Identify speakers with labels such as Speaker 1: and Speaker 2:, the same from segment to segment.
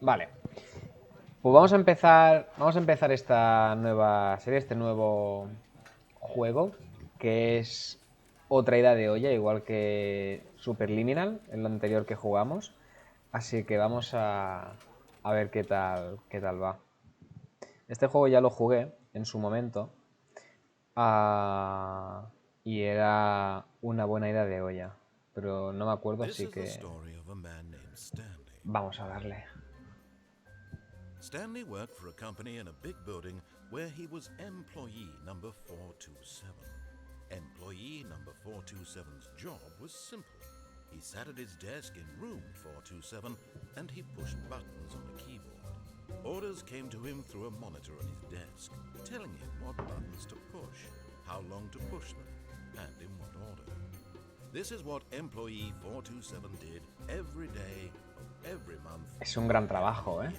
Speaker 1: Vale. Pues vamos a empezar esta nueva serie, este nuevo juego, que es otra ida de olla, igual que Superliminal, en lo anterior que jugamos. Así que vamos a ver qué tal va. Este juego ya lo jugué en su momento. Y era una buena ida de olla. Pero no me acuerdo,
Speaker 2: This
Speaker 1: así
Speaker 2: is the
Speaker 1: que
Speaker 2: story of a man named Stanley.
Speaker 1: vamos a darle.
Speaker 2: Stanley worked for a company in a big building where he was employee number 427. Employee number 427's job was simple. He sat at his desk in room 427 and he pushed buttons on a keyboard. Orders came to him through a monitor on his desk, telling him what buttons to push, how long to push them, and in what order. This is what employee 427 did every day of every month.
Speaker 1: Es un gran trabajo, ¿eh?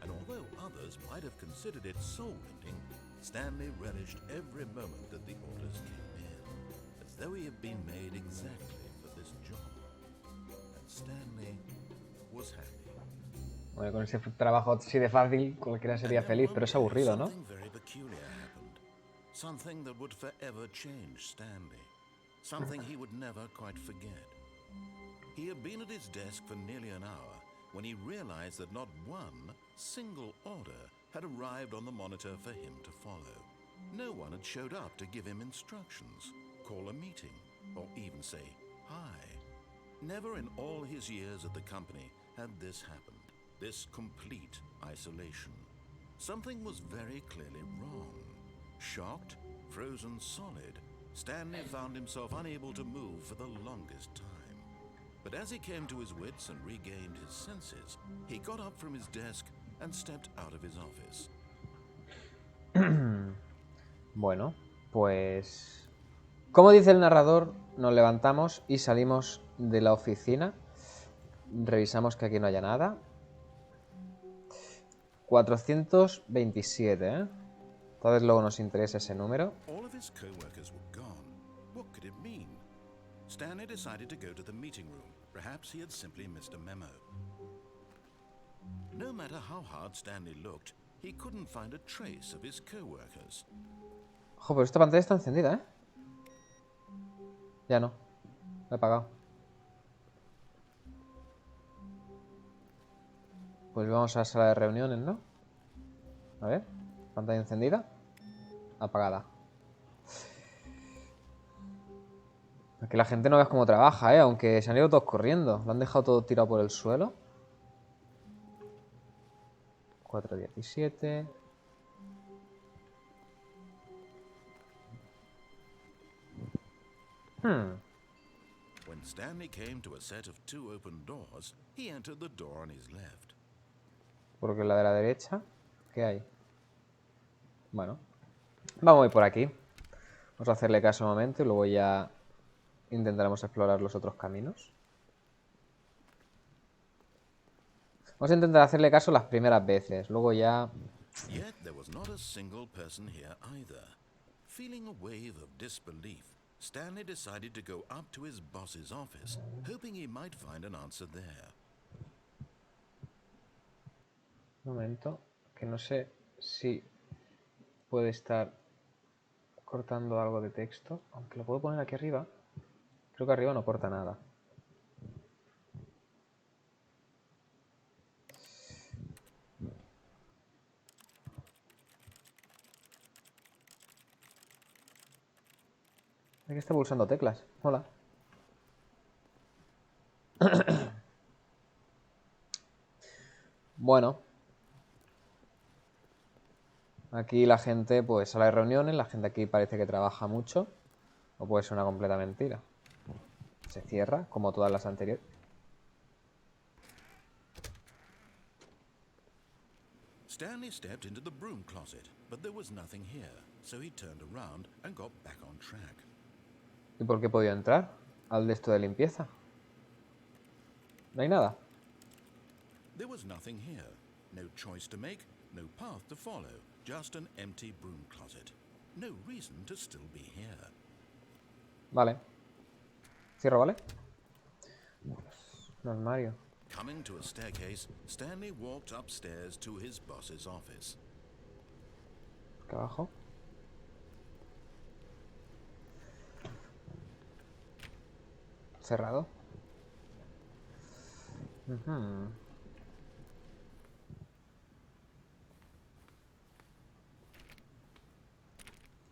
Speaker 2: And although others might have considered it soul-rending, Stanley relished every moment that the orders came in, as though he had been made exactly for this job. And Stanley was happy.
Speaker 1: Bueno, con ese trabajo así de fácil, cualquiera sería feliz, pero es aburrido, ¿no?
Speaker 2: Something very peculiar happened. Something that would forever change Stanley. Something he would never quite forget. He had been at his desk for nearly an hour when he realized that not one single order had arrived on the monitor for him to follow. No one had showed up to give him instructions, call a meeting, or even say hi. Never in all his years at the company had this happened, this complete isolation. Something was very clearly wrong. Shocked, frozen solid, Stanley found himself unable to move for the longest time. But as he came to his wits and regained his senses, he got up from his desk and stepped out of his office.
Speaker 1: Bueno, pues... Como dice el narrador, nos levantamos y salimos de la oficina. Revisamos que aquí no haya nada. 427, ¿eh? Tal vez luego nos interese ese número.
Speaker 2: All of his co-workers were gone. What could it mean? Stanley decided to go to the meeting room. Perhaps he had simply missed a memo. No matter how hard Stanley looked, he couldn't find a trace of his co-workers.
Speaker 1: Ojo, pero esta pantalla está encendida, ¿eh? Ya no. La he apagado. Pues vamos a la sala de reuniones, ¿no? A ver. Pantalla encendida. Apagada. Aquí la gente no ves cómo trabaja, ¿eh? Aunque se han ido todos corriendo. Lo han dejado todo tirado por el suelo. 417.
Speaker 2: When Stanley came to a set of two open doors, he entered the door on his left.
Speaker 1: Porque la de la derecha, ¿qué hay? Bueno, vamos a ir por aquí. Vamos a hacerle caso un momento y luego ya intentaremos explorar los otros caminos. Vamos a intentar hacerle caso las primeras veces. Luego ya...
Speaker 2: Yet there was not a single person here either. Feeling a wave of disbelief, Stanley decided to go up to his boss's office, hoping he might find an answer there.
Speaker 1: Un momento, que no sé si puede estar cortando algo de texto. Aunque lo puedo poner aquí arriba. Creo que arriba no corta nada. Hay que estar pulsando teclas. Hola. Bueno. Aquí la gente, pues, sala de reuniones. La gente aquí parece que trabaja mucho. O puede ser una completa mentira. Se cierra, como todas las anteriores.
Speaker 2: Stanley stepped into the broom closet, but there was nothing here, so he turned around and got back on track.
Speaker 1: ¿Y por qué he podido entrar al de esto de limpieza? No hay nada.
Speaker 2: There was nothing here. No choice to make, no path to follow, just an empty broom closet. No reason to still be here.
Speaker 1: Vale. Cierro, ¿vale? Un armario.
Speaker 2: Coming to a staircase, Stanley walked upstairs to his boss's office.
Speaker 1: Acá abajo. Cerrado.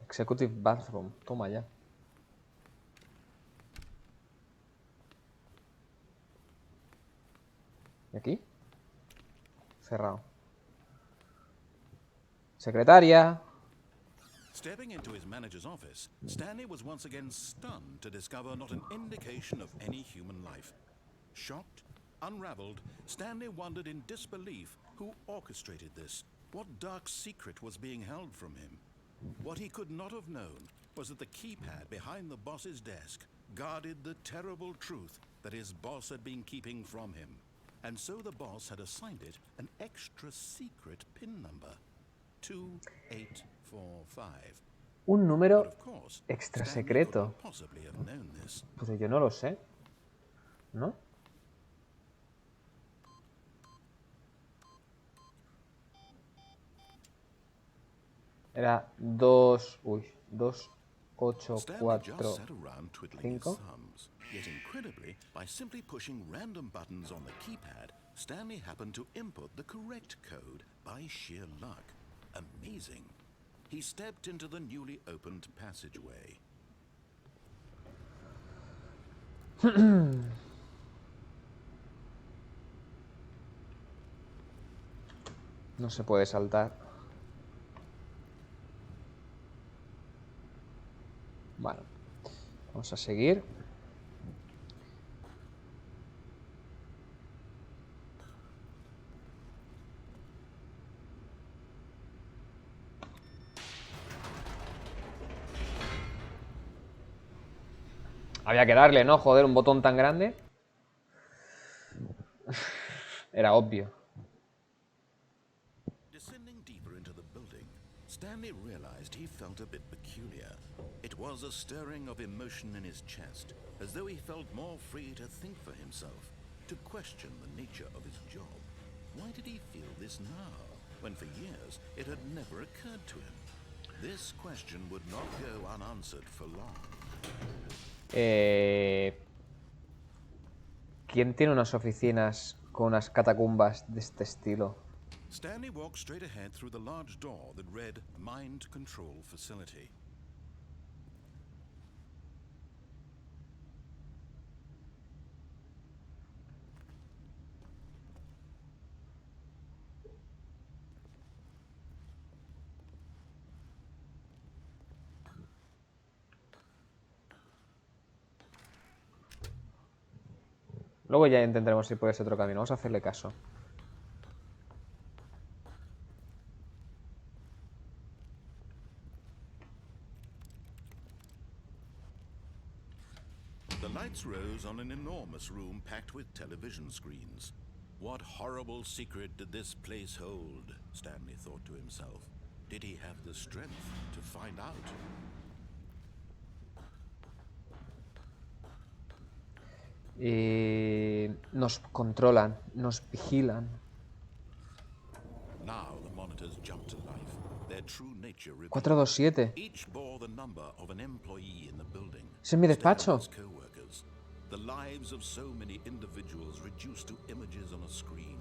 Speaker 1: Executive Bathroom. Toma ya. ¿Y aquí? Cerrado. Secretaria.
Speaker 2: Stepping into his manager's office, Stanley was once again stunned to discover not an indication of any human life. Shocked, unraveled, Stanley wondered in disbelief who orchestrated this, what dark secret was being held from him. What he could not have known was that the keypad behind the boss's desk guarded the terrible truth that his boss had been keeping from him. And so the boss had assigned it an extra secret PIN number. 2845.
Speaker 1: Un número
Speaker 2: But of course,
Speaker 1: extra
Speaker 2: Stanley
Speaker 1: secreto.
Speaker 2: couldn't possibly have known this.
Speaker 1: Pues yo no lo sé. ¿No? Era 2... Uy, 2, 8,
Speaker 2: Stanley just
Speaker 1: 4,
Speaker 2: sat around twiddling his
Speaker 1: 5.
Speaker 2: thumbs. Yet incredibly, by simply pushing random buttons on the keypad, Stanley happened to input the correct code by sheer luck. Amazing. He stepped into the newly opened passageway.
Speaker 1: No se puede saltar. Bueno, vamos a seguir. Había que darle, ¿no? Joder, un botón tan grande. Era obvio.
Speaker 2: Descending deeper into the building, Stanley realized he felt a bit peculiar. It was a stirring of emotion in his chest, as though he felt more free to think for himself, to question the nature of his job. Why did he feel this now, when for years it had never occurred to him? This question would not go unanswered for long.
Speaker 1: ¿Quién tiene unas oficinas con unas catacumbas de este estilo?
Speaker 2: Stanley walked straight ahead through the large door that read Mind Control Facility.
Speaker 1: Luego ya intentaremos ir por ese otro camino. Vamos a hacerle caso.
Speaker 2: The lights rose on an enormous room packed with television screens. What horrible secret did this place hold? Stanley thought to himself. Did he have the strength to find out?
Speaker 1: Nos controlan, nos vigilan.
Speaker 2: Now the monitors jumped to life. Their true nature revealed.
Speaker 1: 427.
Speaker 2: Each bore the number of an employee in the building.
Speaker 1: Ese es mi despacho.
Speaker 2: Stanley's co-workers. The lives of so many individuals reduced to images on a screen.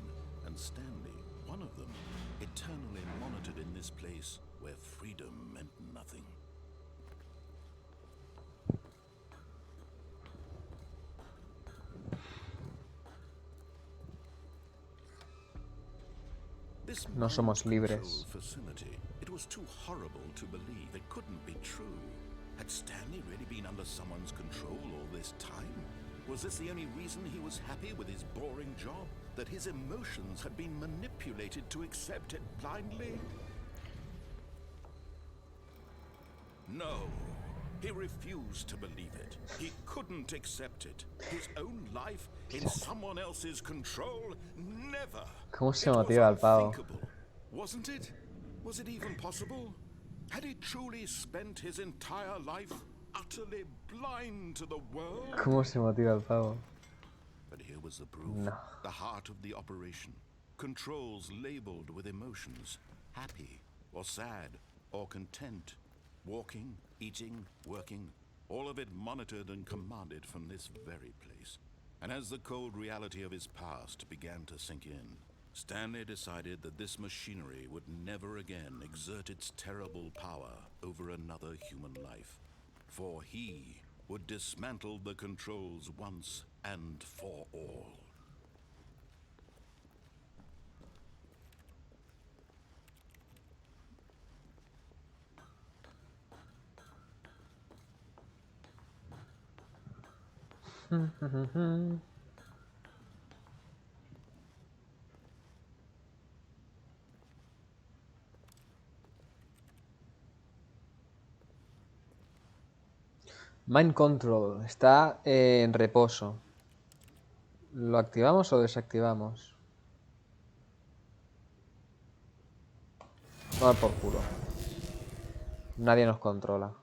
Speaker 2: And Stanley, one of them, eternally monitored in this place where freedom meant nothing. This
Speaker 1: No somos
Speaker 2: mind
Speaker 1: libres.
Speaker 2: control facility, it was too horrible to believe it couldn't be true. Had Stanley really been under someone's control all this time? Was this the only reason he was happy with his boring job? That his emotions had been manipulated to accept it blindly? No. He refused to believe it. He couldn't accept it. His own life in someone else's control? Never.
Speaker 1: ¿Cómo se
Speaker 2: It was
Speaker 1: motiva el pavo?
Speaker 2: unthinkable. Wasn't it? Was it even possible? Had he truly spent his entire life utterly blind to the world?
Speaker 1: ¿Cómo se motiva el pavo?
Speaker 2: But here was the proof.
Speaker 1: No.
Speaker 2: The heart of the operation. Controls labeled with emotions. Happy, or sad, or content. Walking, eating, working. All of it monitored and commanded from this very place. And as the cold reality of his past began to sink in, Stanley decided that this machinery would never again exert its terrible power over another human life. For he would dismantle the controls once and for all.
Speaker 1: Mind Control. Está en reposo. ¿Lo activamos o desactivamos? Toma por culo. Nadie nos controla.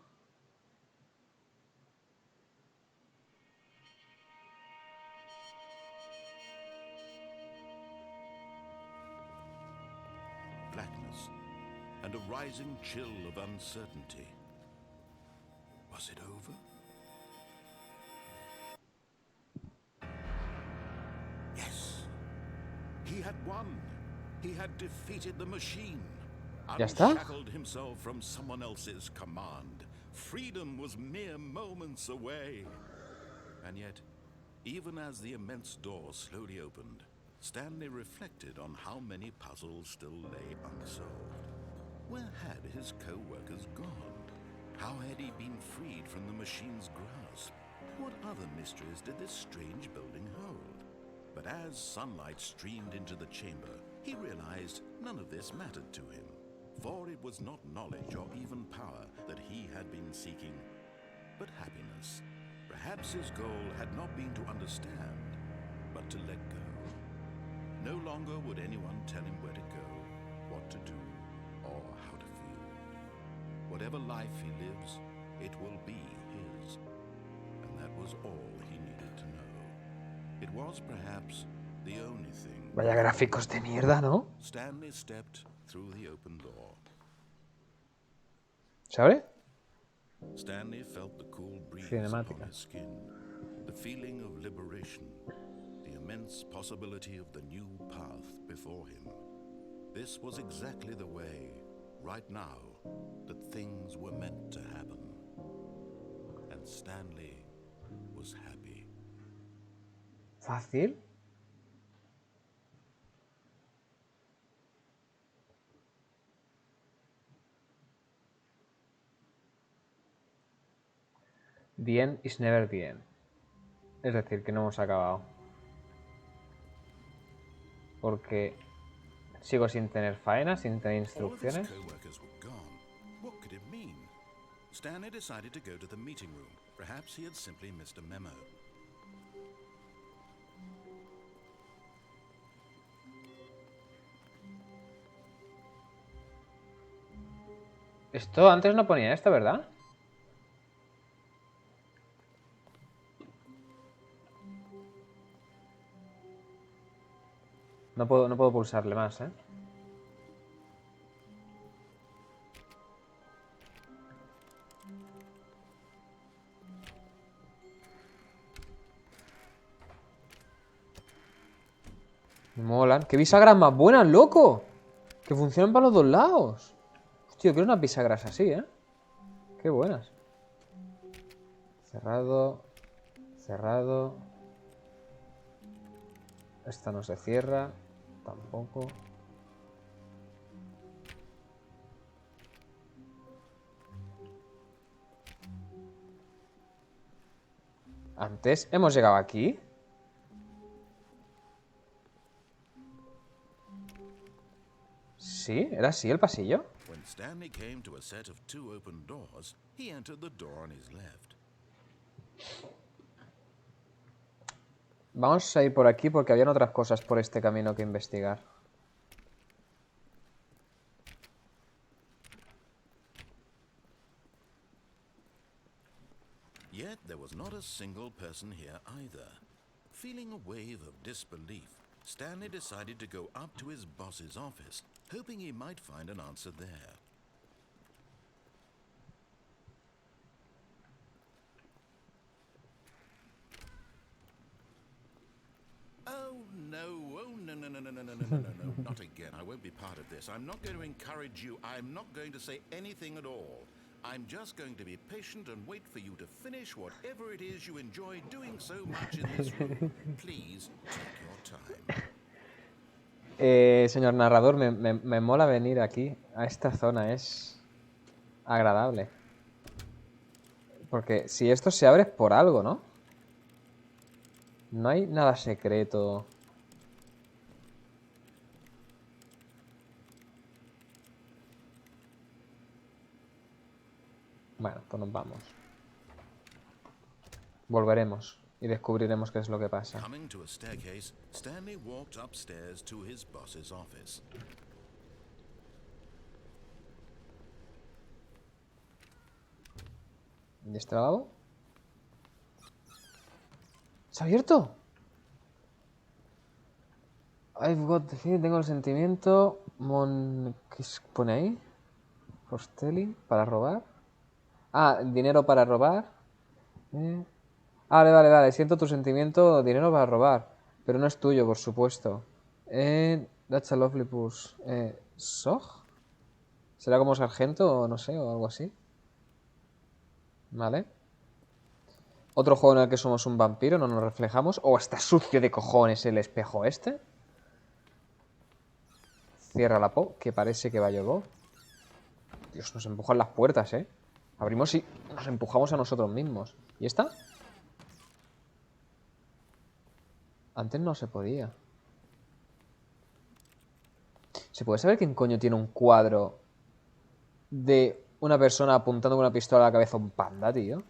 Speaker 2: Blackness and a rising chill of uncertainty. Was it over? Yes. He had won. He had defeated the machine.
Speaker 1: ¿Ya está?
Speaker 2: Unshackled himself from someone else's command. Freedom was mere moments away. And yet, even as the immense door slowly opened, Stanley reflected on how many puzzles still lay unsolved. Where had his co-workers gone? How had he been freed from the machine's grasp? What other mysteries did this strange building hold? But as sunlight streamed into the chamber, he realized none of this mattered to him. For it was not knowledge or even power that he had been seeking, but happiness. Perhaps his goal had not been to understand, but to let go. No longer would anyone tell him where to go, what to do, or how to feel. Whatever life he lives, it will be his. And that was all he needed to know. It was perhaps the only thing.
Speaker 1: Vaya gráficos de mierda, ¿no?
Speaker 2: Stanley stepped through the open door.
Speaker 1: ¿Se abre?
Speaker 2: Stanley felt the cool breeze
Speaker 1: Cinemática.
Speaker 2: upon his skin, the feeling of liberation, the immense possibility of the new path before him. This was exactly the way, right now, that things were meant to happen. And Stanley was happy.
Speaker 1: ¿Fácil? The end is never the end. Es decir, que no hemos acabado. Porque sigo sin tener faena, sin tener
Speaker 2: All of his
Speaker 1: instrucciones.
Speaker 2: co-workers were gone. What could it mean? Stanley decided to go to the meeting room. Perhaps he had simply missed a memo.
Speaker 1: Esto antes no ponía esto, ¿verdad? No puedo pulsarle más, ¿eh? Me molan. ¡Qué bisagras más buenas, loco! Que funcionan para los dos lados. Hostia, quiero unas bisagras así, ¿eh? Qué buenas. Cerrado. Cerrado. Esta no se cierra. Tampoco. Antes hemos llegado aquí. Sí, era así el pasillo.
Speaker 2: When Stanley came to a set of two open doors, he entered the door on his left.
Speaker 1: Vamos a ir por aquí porque habían otras cosas por este camino que investigar.
Speaker 2: Yet there was not a single person here either. Feeling a wave of disbelief, Stanley decided to go up to his boss's office, hoping he might find an answer there. Oh, no, not again. I won't be part of this. I'm not going to encourage you. I'm not going to say anything at all. I'm just going to be patient and wait for you to finish whatever it is you enjoy doing so much in this room. Please take your time.
Speaker 1: Señor narrador, me mola venir aquí, a esta zona, es agradable. Porque si esto se abre es por algo, ¿no? No hay nada secreto. Bueno, pues nos vamos. Volveremos y descubriremos qué es lo que pasa.
Speaker 2: Coming to a staircase, Stanley walked upstairs to his boss's office.
Speaker 1: ¿Y este lavabo? ¿Se ha abierto? I've got the feeling, tengo el sentimiento. ¿Qué pone ahí? For stealing, para robar. Ah, dinero para robar. Vale. Siento tu sentimiento, dinero para robar. Pero no es tuyo, por supuesto. That's a lovely purse. ¿Sog? ¿Será como sargento o no sé, o algo así? Vale. Otro juego en el que somos un vampiro, no nos reflejamos. Oh, está sucio de cojones el espejo este. Cierra la po, que parece que va a llover. Dios, nos empujan las puertas, ¿eh? Abrimos y nos empujamos a nosotros mismos. ¿Y esta? Antes no se podía. ¿Se puede saber quién coño tiene un cuadro de una persona apuntando con una pistola a la cabeza a un panda, tío?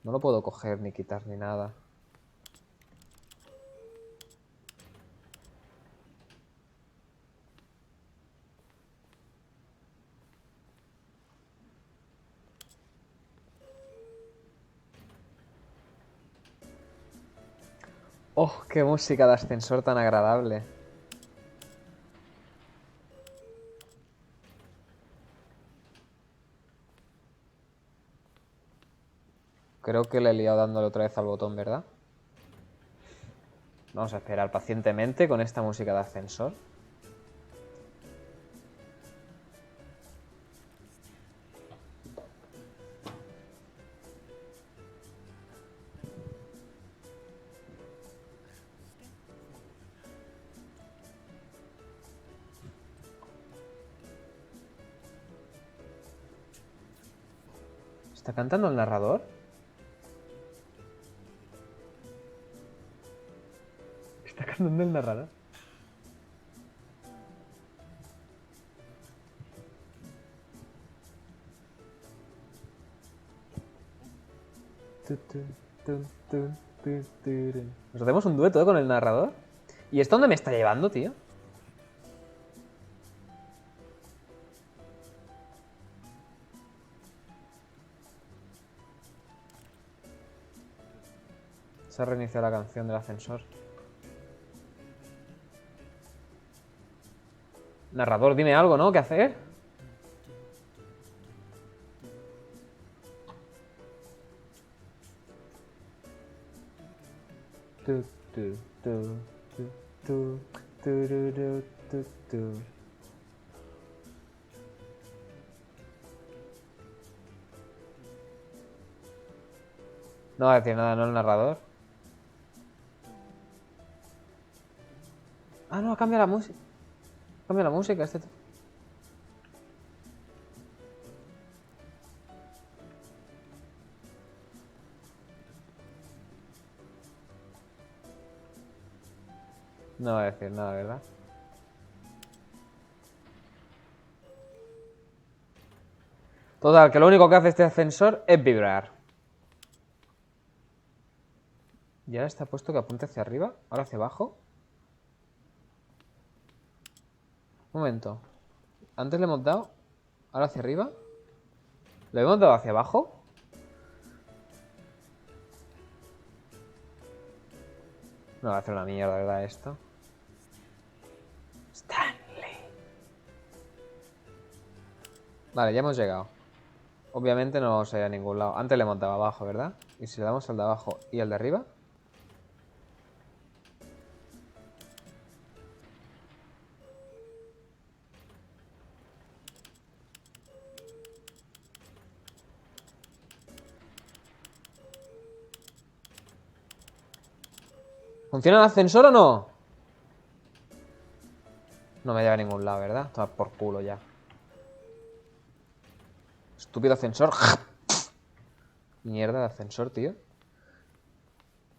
Speaker 1: No lo puedo coger ni quitar ni nada. ¡Oh, qué música de ascensor tan agradable! Creo que le he liado dándole otra vez al botón, ¿verdad? Vamos a esperar pacientemente con esta música de ascensor. ¿Está cantando el narrador? Está cantando el narrador. ¿Nos hacemos un dueto con el narrador? ¿Y esto dónde me está llevando, tío? Se ha reiniciado la canción del ascensor. Narrador, dime algo, ¿no? ¿Qué hacer? No va a decir nada, ¿no? El narrador. Ah, no, cambia la música. Cambia la música, este. No va a decir nada, ¿verdad? Total, que lo único que hace este ascensor es vibrar. Y ahora está puesto que apunte hacia arriba, ahora hacia abajo. Un momento. Antes le hemos dado, ahora hacia arriba. ¿Le hemos dado hacia abajo? No va a hacer una mierda, ¿verdad? Esto. Stanley. Vale, ya hemos llegado. Obviamente no vamos a ir a ningún lado. Antes le montaba abajo, ¿verdad? Y si le damos al de abajo y al de arriba. ¿Funciona el ascensor o no? No me lleva a ningún lado, ¿verdad? Toma por culo ya. Estúpido ascensor. Mierda de ascensor, tío.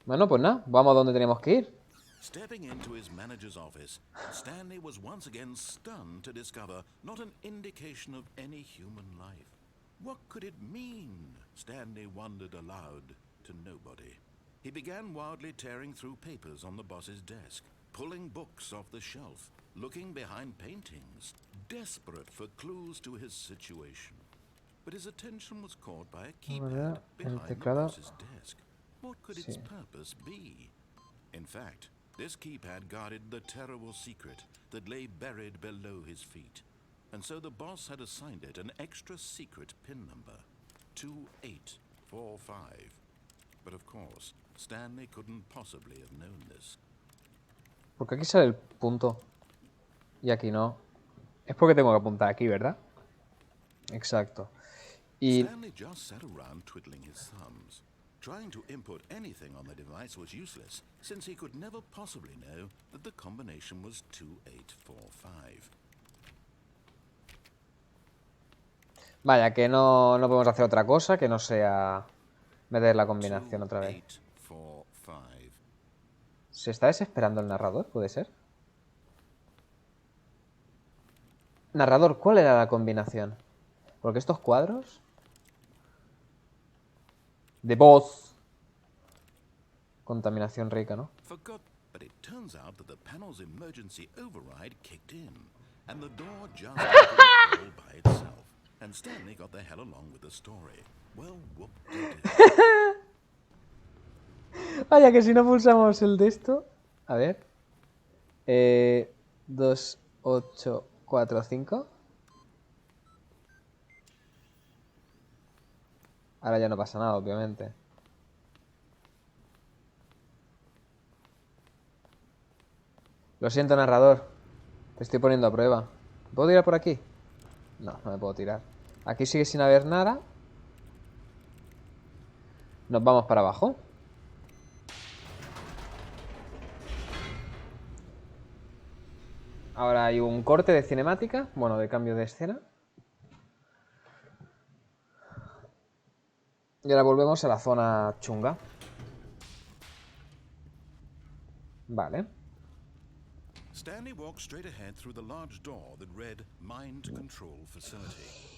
Speaker 1: Bueno, pues nada. Vamos a donde tenemos que ir.
Speaker 2: Stepping into his manager's office, Stanley was once again stunned to discover not an indication of any human life. What could it mean? Stanley wondered aloud to nobody. He began wildly tearing through papers on the boss's desk, pulling books off the shelf, looking behind paintings, desperate for clues to his situation. But his attention was caught by a keypad behind the boss's desk. What could its purpose be? In fact, this keypad guarded the terrible secret that lay buried below his feet. And so the boss had assigned it an extra secret pin number, 2845. But of course, Stanley couldn't possibly have known this.
Speaker 1: Porque aquí sale el punto. Y aquí no. Es porque tengo que apuntar aquí, ¿verdad? Exacto. Y...
Speaker 2: Stanley just sat around twiddling his thumbs. Trying to input anything on the device was useless, since he could never possibly know that the combination was 2845.
Speaker 1: Vaya, que no podemos hacer otra cosa que no sea meter la combinación otra vez.
Speaker 2: 2845.
Speaker 1: ¿Se está desesperando el narrador? ¿Puede ser? Narrador, ¿cuál era la combinación? Porque estos cuadros... De voz. Contaminación rica, ¿no?
Speaker 2: Forgot, but it turns out that the panel's emergency override kicked in, and the door just opened all by itself. And Stanley got the hell along with the story. Well, whoop-de-doo.
Speaker 1: Vaya, que si no pulsamos el de esto... A ver. 2, 8, 4, 5. Ahora ya no pasa nada, obviamente. Lo siento, narrador. Te estoy poniendo a prueba. ¿Me puedo tirar por aquí? No, no me puedo tirar. Aquí sigue sin haber nada. Nos vamos para abajo. Ahora hay un corte de cinemática. Bueno, de cambio de escena. Y ahora volvemos a la zona chunga. Vale.
Speaker 2: Stanley walked straight ahead through the large door that read Mind Control Facility.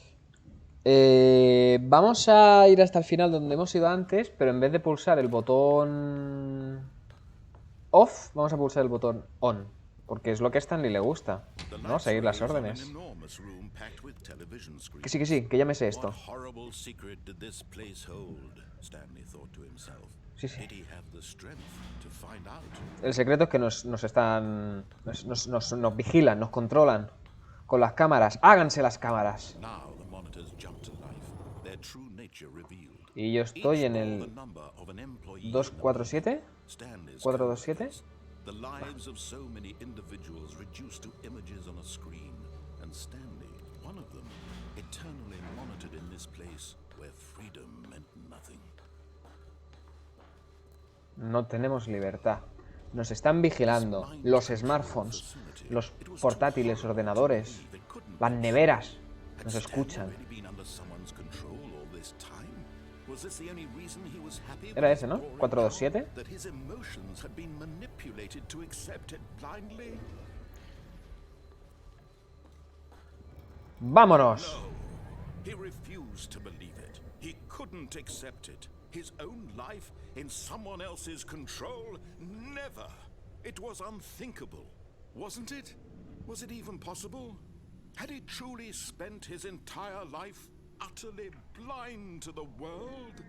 Speaker 1: Vamos a ir hasta el final donde hemos ido antes, pero en vez de pulsar el botón off, vamos a pulsar el botón on, porque es lo que a Stanley le gusta, ¿no? Seguir las órdenes. Que sí, que ya me sé esto. Sí, sí. El secreto es que nos vigilan, nos controlan con las cámaras. ¡Háganse las cámaras! Y yo estoy en el 247. 427.
Speaker 2: The lives of so many individuals reduced to images on a screen, and Stanley, one of them, eternally monitored in this place where freedom meant nothing.
Speaker 1: No tenemos libertad. Nos están vigilando. Los smartphones, los portátiles, ordenadores, las neveras. Nos escuchan. Era ese, ¿no? 427. ¡Vámonos!
Speaker 2: He refused to believe it. He couldn't accept it. His own life in someone else's control? Never. It was unthinkable, wasn't it? Was it even possible? Had he truly spent his entire life utterly blind to the world?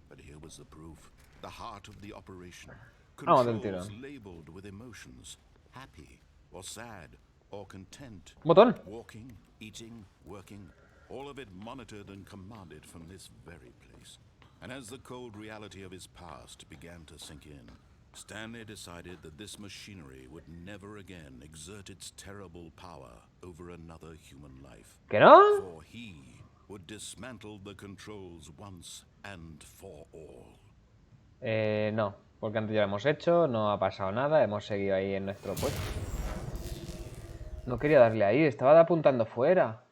Speaker 2: But here was the proof. The heart of the operation.
Speaker 1: Vamos del tirón.
Speaker 2: controls labeled with emotions, happy or sad or content.
Speaker 1: Botón.
Speaker 2: Walking, eating, working, all of it monitored and commanded from this very place. And as the cold reality of his past began to sink in, Stanley decided that this machinery would never again exert its terrible power over another human life.
Speaker 1: ¿Que no?
Speaker 2: For he would dismantle the controls once and for all.
Speaker 1: No, porque antes ya lo hemos hecho, no ha pasado nada, hemos seguido ahí en nuestro puesto. No quería darle ahí, estaba apuntando fuera.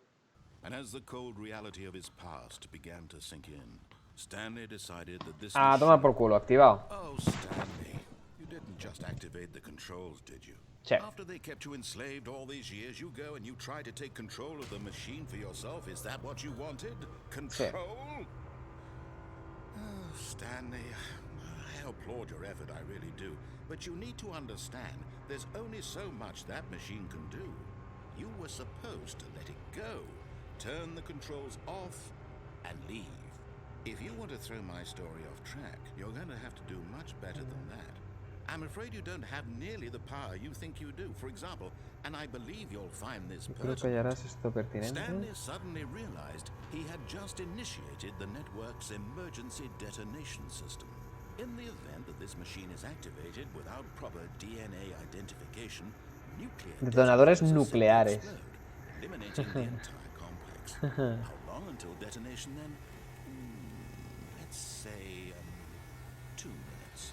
Speaker 2: And as the cold reality of his past began to sink in, Stanley decided that this
Speaker 1: Ah, toma por culo, activado.
Speaker 2: Oh, Stanley, you didn't just activate the controls, did you?
Speaker 1: Sí.
Speaker 2: After they kept you enslaved all these years, you go and you try to take control of the machine for yourself. Is that what you wanted? Control?
Speaker 1: Sí.
Speaker 2: Oh, Stanley, I applaud your effort, I really do. But you need to understand, there's only so much that machine can do. You were supposed to let it go, turn the controls off, and leave. If you want to throw my story off track, you're going to have to do much better than that. I'm afraid you don't have nearly the power you think you do. For example, and I believe you'll find this
Speaker 1: Creo que
Speaker 2: pertinent,
Speaker 1: hallarás esto pertinente.
Speaker 2: Stanley suddenly realized he had just initiated the network's emergency detonation system. In the event that this machine is activated without proper DNA identification, nuclear
Speaker 1: Detonadores
Speaker 2: detonators are set to
Speaker 1: nucleares.
Speaker 2: explode, eliminating the entire complex. How long until detonation then? Let's say 2 minutes.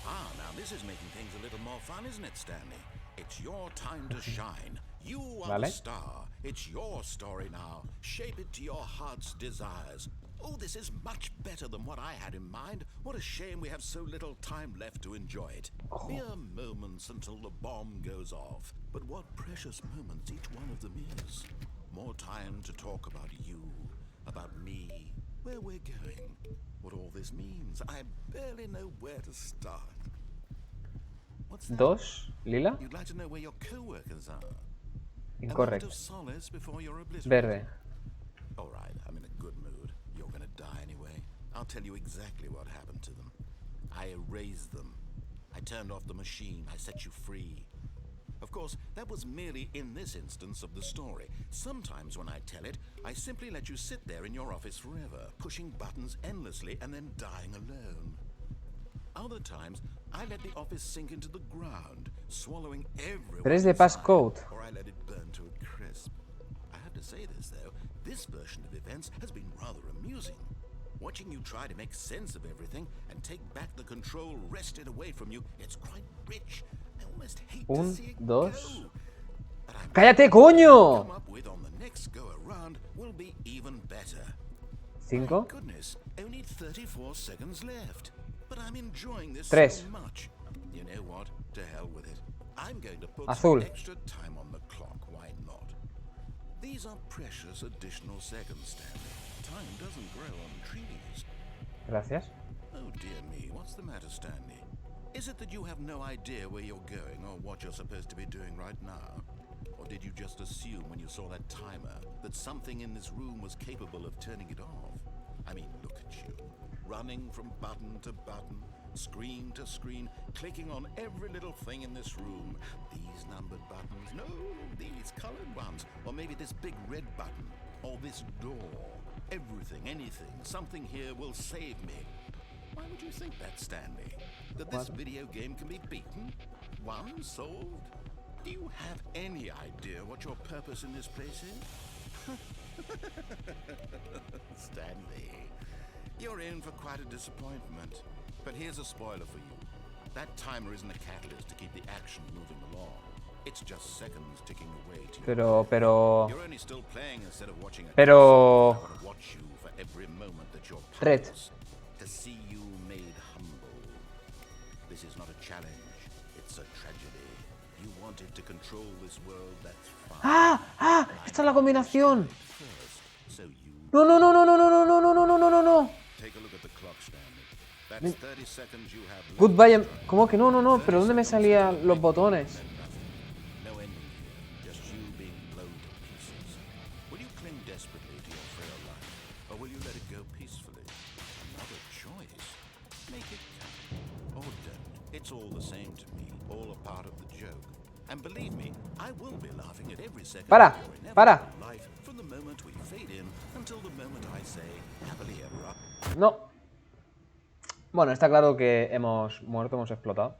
Speaker 2: Ah, now this is making things a little more fun, isn't it, Stanley? It's your time to shine. You are the
Speaker 1: Vale.
Speaker 2: star. It's your story now. Shape it to your heart's desires. Oh, this is much better than what I had in mind. What a shame we have so little time left to enjoy it. Mere moments until the bomb goes off. But what precious moments each one of them is. More time to talk about you, about me, where we're going, what all this means. I barely know where to start. What's that?
Speaker 1: 2, lila.
Speaker 2: You'd like to know where your co-workers are? A moment
Speaker 1: Incorrecto.
Speaker 2: of solace before you're obliterated.
Speaker 1: Verde.
Speaker 2: All right, I'm in a good mood. You're gonna die anyway. I'll tell you exactly what happened to them. I erased them. I turned off the machine. I set you free. Of course, that was merely in this instance of the story. Sometimes when I tell it, I simply let you sit there in your office forever, pushing buttons endlessly and then dying alone. Other times, I let the office sink into the ground, swallowing everyone
Speaker 1: Pero es de
Speaker 2: inside,
Speaker 1: passcode.
Speaker 2: or I let it burn to a crisp. I have to say this, though. This version of events has been rather amusing. Watching you try to make sense of everything and take back the control wrested away from you, it's quite rich. I almost hate to
Speaker 1: 1,
Speaker 2: see it
Speaker 1: 2.
Speaker 2: go. But I'm
Speaker 1: ¡Cállate,
Speaker 2: come
Speaker 1: coño!
Speaker 2: up with on the next go around will be even better.
Speaker 1: 5.
Speaker 2: My goodness, only 34 seconds left. But I'm enjoying this
Speaker 1: 3.
Speaker 2: so much. You know what? To hell with it. I'm going to put
Speaker 1: Azul.
Speaker 2: some extra time on the clock. Why not? These are precious additional seconds, Stanley. Time doesn't grow on trees.
Speaker 1: Gracias.
Speaker 2: Oh dear me, what's the matter, Stanley? Is it that you have no idea where you're going or what you're supposed to be doing right now? Or did you just assume when you saw that timer that something in this room was capable of turning it off? I mean, look at you. Running from button to button, screen to screen, clicking on every little thing in this room. These numbered buttons, no, these colored ones. Or maybe this big red button, or this door. Everything, anything, something here will save me. Why would you think that, Stanley? That this video game can be beaten? Won? Solved? Do you have any idea what your purpose in this place is? Stanley, you're in for quite a disappointment. But here's a spoiler for you. That timer isn't a catalyst to keep the action moving along. It's just seconds ticking away to your
Speaker 1: Pero...
Speaker 2: You're only still playing instead of watching a
Speaker 1: Pero...
Speaker 2: cutscene. I want to watch you for every moment that you're
Speaker 1: Red.
Speaker 2: promised. To see you made humble. This is not a challenge. It's a tragedy. You wanted to control this world, that's fine.
Speaker 1: ¡Ah! ¡Ah! Esta es la combinación.
Speaker 2: First, so you
Speaker 1: No, no, no, no, no, no, no, no, no, no, no, no, no.
Speaker 2: take a look at the clock, Stanley. That's 30 seconds you have left.
Speaker 1: Goodbye. ¿Cómo que no, no, no? ¿Pero dónde me salían los botones?
Speaker 2: No ending here, just you being blown to pieces. Will you cling desperately to your frail life, or will you let it go peacefully? Another choice. Make it count, or don't. It It's all the same to me, all a part of the joke. And believe me, I will be laughing at every second
Speaker 1: Para,
Speaker 2: of your
Speaker 1: para.
Speaker 2: inevitable life from the moment we fade in until the moment I say happily ever after.
Speaker 1: No. Bueno, está claro que hemos muerto, hemos explotado.